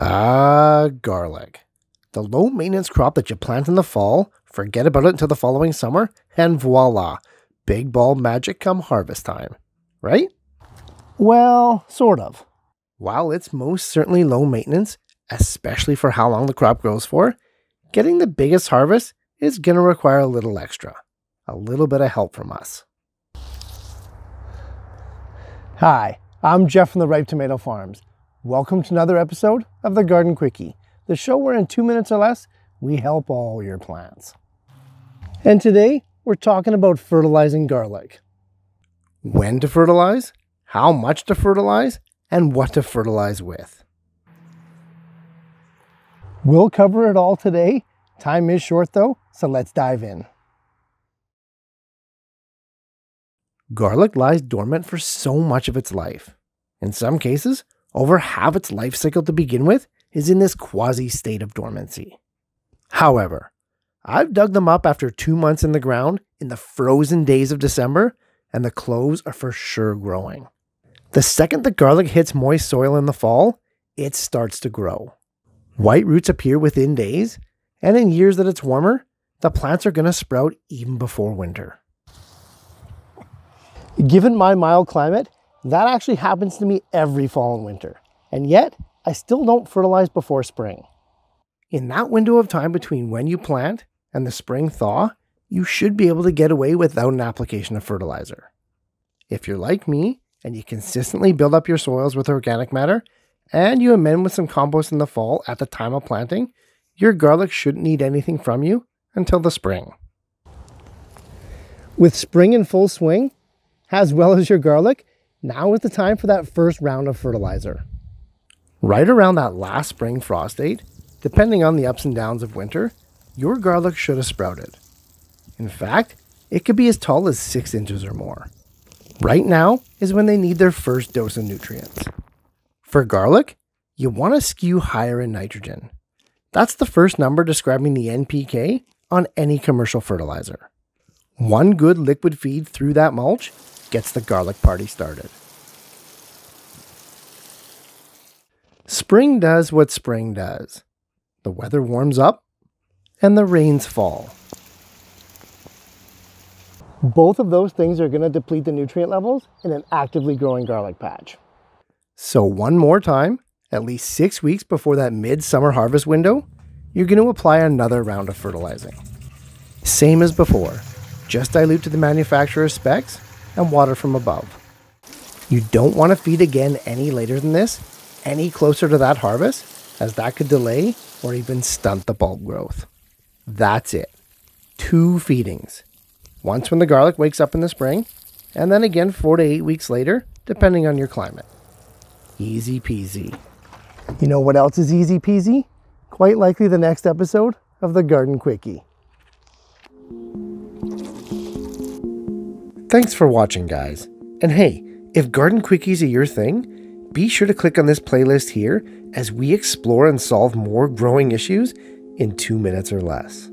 Garlic. The low maintenance crop that you plant in the fall, forget about it until the following summer, and voila, big ball magic come harvest time, right? Well, sort of. While it's most certainly low maintenance, especially for how long the crop grows for, getting the biggest harvest is going to require a little extra, a little bit of help from us. Hi, I'm Jeff from the Ripe Tomato Farms. Welcome to another episode of the Garden Quickie, the show where in 2 minutes or less, we help all your plants. And today, we're talking about fertilizing garlic. When to fertilize, how much to fertilize, and what to fertilize with. We'll cover it all today. Time is short though, so let's dive in. Garlic lies dormant for so much of its life. In some cases, over half its life cycle to begin with is in this quasi-state of dormancy. However, I've dug them up after 2 months in the ground in the frozen days of December, and the cloves are for sure growing. The second the garlic hits moist soil in the fall, it starts to grow. White roots appear within days, and in years that it's warmer, the plants are going to sprout even before winter. Given my mild climate, that actually happens to me every fall and winter. And yet, I still don't fertilize before spring. In that window of time between when you plant and the spring thaw, you should be able to get away without an application of fertilizer. If you're like me and you consistently build up your soils with organic matter and you amend with some compost in the fall at the time of planting, your garlic shouldn't need anything from you until the spring. With spring in full swing, as well as your garlic, now is the time for that first round of fertilizer. Right around that last spring frost date, depending on the ups and downs of winter, your garlic should have sprouted. In fact, it could be as tall as 6 inches or more. Right now is when they need their first dose of nutrients. For garlic, you want to skew higher in nitrogen. That's the first number describing the NPK on any commercial fertilizer. One good liquid feed through that mulch gets the garlic party started. Spring does what spring does. The weather warms up and the rains fall. Both of those things are going to deplete the nutrient levels in an actively growing garlic patch. So one more time, at least 6 weeks before that mid-summer harvest window, you're going to apply another round of fertilizing. Same as before, just dilute to the manufacturer's specs and water from above. You don't want to feed again any later than this, any closer to that harvest, as that could delay or even stunt the bulb growth. That's it. 2 feedings. Once when the garlic wakes up in the spring, and then again 4 to 8 weeks later, depending on your climate. Easy peasy. You know what else is easy peasy? Quite likely the next episode of the Garden Quickie. Thanks for watching, guys. And hey, if Garden Quickies are your thing, be sure to click on this playlist here as we explore and solve more growing issues in 2 minutes or less.